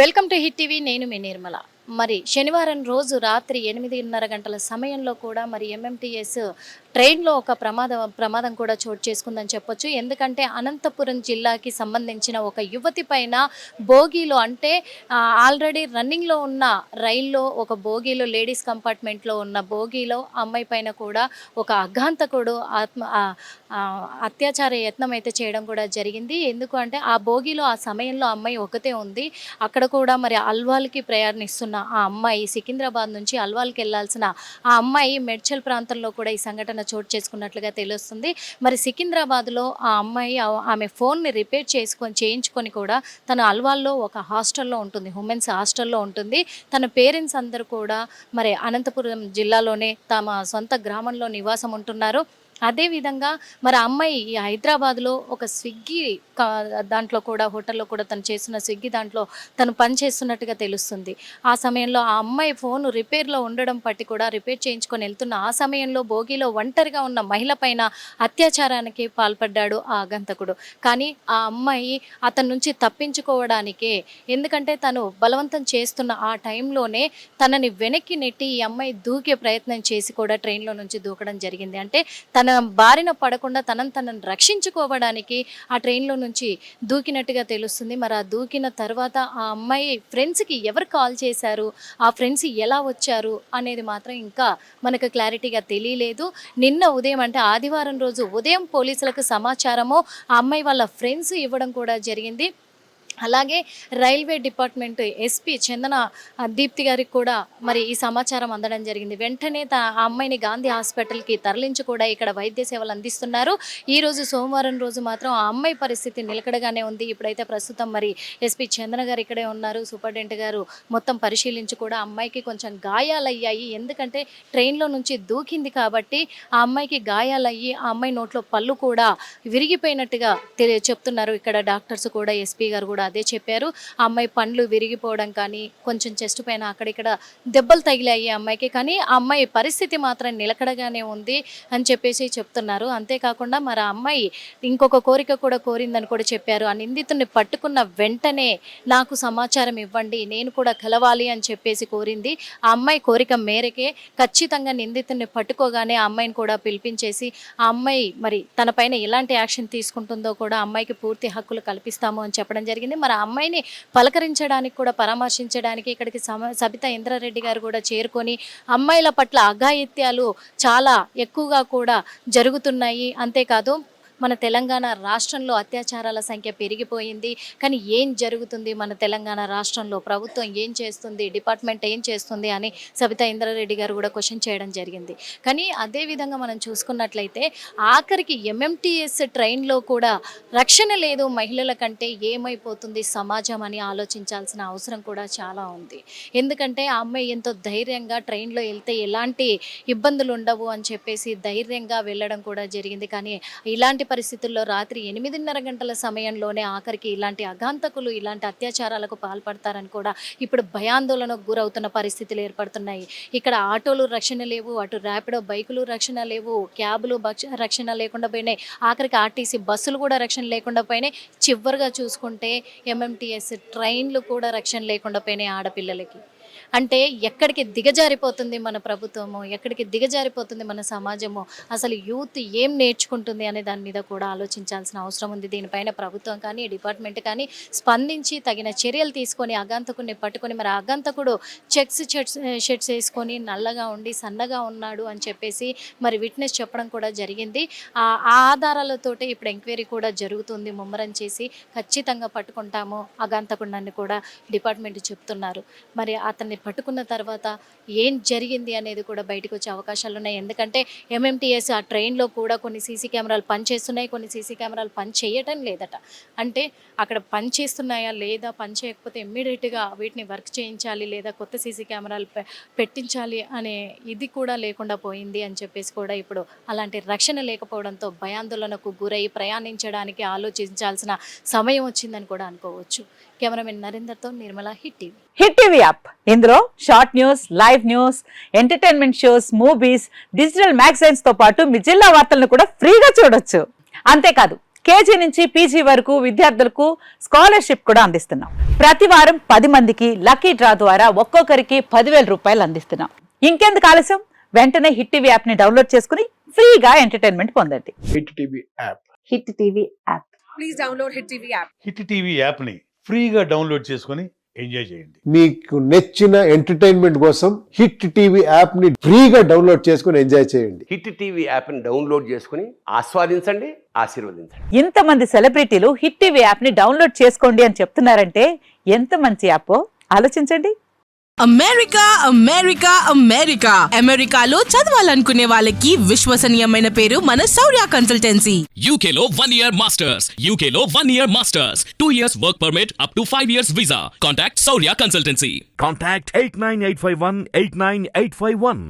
Welcome to hit TV. నేను మీ నిర్మల. మరి శనివారం రోజు రాత్రి 8:30 గంటల సమయంలో కూడా మరి ఎంఎంటీఎస్ ట్రైన్లో ఒక ప్రమాదం కూడా చోటు చేసుకుందని చెప్పొచ్చు. ఎందుకంటే అనంతపురం జిల్లాకి సంబంధించిన ఒక యువతి పైన బోగీలో అంటే ఆల్రెడీ రన్నింగ్లో ఉన్న రైల్లో ఒక బోగీలో లేడీస్ కంపార్ట్మెంట్లో ఉన్న బోగీలో అమ్మాయి పైన కూడా ఒక అఘాంతకుడు అత్యాచార యత్నం అయితే చేయడం కూడా జరిగింది. ఎందుకు అంటే ఆ బోగీలో ఆ సమయంలో అమ్మాయి ఒకతే ఉంది. అక్కడ కూడా మరి అల్వాల్కి ప్రయాణిస్తున్న ఆ అమ్మాయి సికింద్రాబాద్ నుంచి అల్వాల్కి వెళ్లాల్సిన ఆ అమ్మాయి మెడ్చల్ ప్రాంతంలో కూడా ఈ సంఘటన చోటు చేసుకున్నట్లుగా తెలుస్తుంది. మరి సికింద్రాబాద్లో ఆ అమ్మాయి ఆమె ఫోన్ని రిపేర్ చేయించుకొని కూడా తను అల్వాల్లో ఒక హాస్టల్లో ఉంటుంది, ఉమెన్స్ హాస్టల్లో ఉంటుంది. తన పేరెంట్స్ అందరూ కూడా మరి అనంతపురం జిల్లాలోనే తమ సొంత గ్రామంలో నివాసం ఉంటున్నారు. అదేవిధంగా మరి అమ్మాయి ఈ హైదరాబాద్లో ఒక స్విగ్గీ దాంట్లో కూడా హోటల్లో కూడా తను చేస్తున్న స్విగ్గీ దాంట్లో తను పనిచేస్తున్నట్టుగా తెలుస్తుంది. ఆ సమయంలో ఆ అమ్మాయి ఫోన్ రిపేర్లో ఉండడం బట్టి కూడా రిపేర్ చేయించుకొని వెళ్తున్న ఆ సమయంలో బోగీలో ఒంటరిగా ఉన్న మహిళ పైన అత్యాచారానికి పాల్పడ్డాడు ఆ ఆగంతకుడు. కానీ ఆ అమ్మాయి అతని నుంచి తప్పించుకోవడానికే, ఎందుకంటే తను బలవంతం చేస్తున్న ఆ టైంలోనే తనని వెనక్కి నెట్టి ఈ అమ్మాయి దూకే ప్రయత్నం చేసి కూడా ట్రైన్లో నుంచి దూకడం జరిగింది. అంటే తన బారిన పడకుండా తనను రక్షించుకోవడానికి ఆ ట్రైన్లో నుంచి దూకినట్టుగా తెలుస్తుంది. మరి ఆ దూకిన తర్వాత ఆ అమ్మాయి ఫ్రెండ్స్కి ఎవరు కాల్ చేశారు, ఆ ఫ్రెండ్స్ ఎలా వచ్చారు అనేది మాత్రం ఇంకా మనకు క్లారిటీగా తెలియలేదు. నిన్న ఉదయం అంటే ఆదివారం రోజు ఉదయం పోలీసులకు సమాచారము ఆ అమ్మాయి వాళ్ళ ఫ్రెండ్స్ ఇవ్వడం కూడా జరిగింది. అలాగే రైల్వే డిపార్ట్మెంట్ ఎస్పీ చందన దీప్తి గారికి కూడా మరి ఈ సమాచారం అందడం జరిగింది. వెంటనే ఆ అమ్మాయిని గాంధీ హాస్పిటల్కి తరలించి కూడా ఇక్కడ వైద్య సేవలు అందిస్తున్నారు. ఈరోజు సోమవారం రోజు మాత్రం ఆ అమ్మాయి పరిస్థితి నిలకడగానే ఉంది. ఇప్పుడైతే ప్రస్తుతం మరి ఎస్పీ చందన గారు ఇక్కడే ఉన్నారు. సూపరింటెండెంట్ గారు మొత్తం పరిశీలించి కూడా అమ్మాయికి కొంచెం గాయాలయ్యాయి. ఎందుకంటే ట్రైన్లో నుంచి దూకింది కాబట్టి ఆ అమ్మాయికి గాయాలయ్యి ఆ అమ్మాయి నోట్లో పళ్ళు కూడా విరిగిపోయినట్టుగా చెప్తున్నారు. ఇక్కడ డాక్టర్స్ కూడా ఎస్పీ గారు కూడా అదే చెప్పారు. ఆ అమ్మాయి పండ్లు విరిగిపోవడం కానీ కొంచెం చెస్ట్ పైన అక్కడిక్కడ దెబ్బలు తగిలాయి అమ్మాయికి. కానీ ఆ అమ్మాయి పరిస్థితి మాత్రం నిలకడగానే ఉంది అని చెప్పేసి చెప్తున్నారు. అంతేకాకుండా మరి ఆ అమ్మాయి ఇంకొక కోరిక కూడా కోరిందని కూడా చెప్పారు. ఆ నిందితుడిని పట్టుకున్న వెంటనే నాకు సమాచారం ఇవ్వండి, నేను కూడా కలవాలి అని చెప్పేసి కోరింది. ఆ అమ్మాయి కోరిక మేరకే ఖచ్చితంగా నిందితుడిని పట్టుకోగానే ఆ అమ్మాయిని కూడా పిలిపించేసి ఆ అమ్మాయి మరి తన పైన ఎలాంటి యాక్షన్ తీసుకుంటుందో కూడా అమ్మాయికి పూర్తి హక్కులు కల్పిస్తాము అని చెప్పడం జరిగింది. మరి ఆ అమ్మాయిని పలకరించడానికి కూడా పరామర్శించడానికి ఇక్కడికి సబితా ఇంద్రారెడ్డి గారు కూడా చేరుకొని అమ్మాయిల పట్ల అఘాయిత్యాలు చాలా ఎక్కువగా కూడా జరుగుతున్నాయి, అంతేకాదు మన తెలంగాణ రాష్ట్రంలో అత్యాచారాల సంఖ్య పెరిగిపోయింది. కానీ ఏం జరుగుతుంది మన తెలంగాణ రాష్ట్రంలో, ప్రభుత్వం ఏం చేస్తుంది, డిపార్ట్మెంట్ ఏం చేస్తుంది అని సబితా ఇంద్రారెడ్డి గారు కూడా క్వశ్చన్ చేయడం జరిగింది. కానీ అదేవిధంగా మనం చూసుకున్నట్లయితే ఆఖరికి ఎంఎంటీఎస్ ట్రైన్లో కూడా రక్షణ లేదు మహిళల కంటే, ఏమైపోతుంది సమాజం అని ఆలోచించాల్సిన అవసరం కూడా చాలా ఉంది. ఎందుకంటే ఆ అమ్మాయి ఎంతో ధైర్యంగా ట్రైన్లో వెళ్తే ఎలాంటి ఇబ్బందులు ఉండవు అని చెప్పేసి ధైర్యంగా వెళ్ళడం కూడా జరిగింది. కానీ ఇలాంటి పరిస్థితుల్లో రాత్రి 8:30 గంటల సమయంలోనే ఆఖరికి ఇలాంటి అఘాంతకులు ఇలాంటి అత్యాచారాలకు పాల్పడతారని కూడా ఇప్పుడు భయాందోళనకు గురవుతున్న పరిస్థితులు ఏర్పడుతున్నాయి. ఇక్కడ ఆటోలు రక్షణ లేవు, అటు ర్యాపిడో బైకులు రక్షణ లేవు, క్యాబులు రక్షణ లేకుండా పోయినాయి, ఆఖరికి ఆర్టీసీ బస్సులు కూడా రక్షణ లేకుండా పోయినాయి. చివరిగా చూసుకుంటే ఎంఎంటీఎస్ ట్రైన్లు కూడా రక్షణ లేకుండా పోయినాయి ఆడపిల్లలకి. అంటే ఎక్కడికి దిగజారిపోతుంది మన ప్రభుత్వము, ఎక్కడికి దిగజారిపోతుంది మన సమాజము, అసలు యూత్ ఏం నేర్చుకుంటుంది అనే దాని మీద కూడా ఆలోచించాల్సిన అవసరం ఉంది. దీనిపైన ప్రభుత్వం కానీ డిపార్ట్మెంట్ కానీ స్పందించి తగిన చర్యలు తీసుకొని ఆగంతకుడిని పట్టుకొని, మరి ఆగంతకుడు షర్ట్స్ వేసుకొని నల్లగా ఉండి సన్నగా ఉన్నాడు అని చెప్పేసి మరి విట్నెస్ చెప్పడం కూడా జరిగింది. ఆ ఆధారాలతోటే ఇప్పుడు ఎంక్వైరీ కూడా జరుగుతుంది. ముమ్మరం చేసి ఖచ్చితంగా పట్టుకుంటాము ఆగంతకుడిని కూడా డిపార్ట్మెంట్ చెప్తున్నారు. మరి అతన్ని పట్టుకున్న తర్వాత ఏం జరిగింది అనేది కూడా బయటకు వచ్చే అవకాశాలు ఉన్నాయి. ఎందుకంటే ఎంఎంటీఎస్ ఆ ట్రైన్లో కూడా కొన్ని సీసీ కెమెరాలు పనిచేస్తున్నాయి, కొన్ని సీసీ కెమెరాలు పని చేయటం లేదట. అంటే అక్కడ పని చేస్తున్నాయా లేదా, పని చేయకపోతే ఇమ్మీడియట్గా వీటిని వర్క్ చేయించాలి లేదా కొత్త సీసీ కెమెరాలు పెట్టించాలి అనే ఇది కూడా లేకుండా పోయింది అని చెప్పేసి కూడా ఇప్పుడు అలాంటి రక్షణ లేకపోవడంతో భయాందోళనకు గురై ప్రయాణించడానికి ఆలోచించాల్సిన సమయం వచ్చిందని కూడా అనుకోవచ్చు. కెమెరామెన్ నరేందర్తో Nirmala, hit TV. Hit TV app ఇందులో short news, live news, entertainment shows, movies, digital magazines తో పాటు మీ జిల్లా వార్తలను కూడా ఫ్రీగా చూడొచ్చు. అంతేకాదు కేజీ నుంచి పీజీ వరకు విద్యార్థులకు స్కాలర్షిప్ కూడా అందిస్తున్నాం. ప్రతి వారం 10 మందికి లక్కీ డ్రా ద్వారా ఒక్కొక్కరికి 10,000 రూపాయలు అందిస్తున్నాం. ఇంకెందుకు ఆలస్యం, వెంటనే హిట్ టీవీ యాప్ ని డౌన్లోడ్ చేసుకుని ఫ్రీగా ఎంటర్టైన్మెంట్ పొందండి. Hit TV app. Hit TV app. Please download Hit TV app. Hit TV యాప్ని ఫ్రీగా డౌన్లోడ్ చేసుకొని ఎంజాయ్ చేయండి. మీకు నచ్చిన ఎంటర్టైన్మెంట్ కోసం హిట్ టీవీ యాప్ ని ఫ్రీగా డౌన్లోడ్ చేసుకుని ఎంజాయ్ చేయండి. హిట్ టీవీ యాప్ని డౌన్లోడ్ చేసుకుని ఆస్వాదించండి, ఆశీర్వదించండి. ఇంతమంది సెలబ్రిటీలు హిట్ టీవీ యాప్ ని డౌన్లోడ్ చేసుకోండి అని చెప్తున్నారంటే ఎంత మంచి యాప్ ఆలోచించండి. అమెరికా అమెరికా అమెరికా అమెరికాలో చదవాలనుకునే వాళ్ళకి విశ్వసనీయమైన పేరు మన శౌర్య consultancy. UK Law 1 Year Masters. UK Law 1 Year Masters. 2 years work permit up to 5 years visa. Contact Saurya Consultancy. Contact 89851 89851.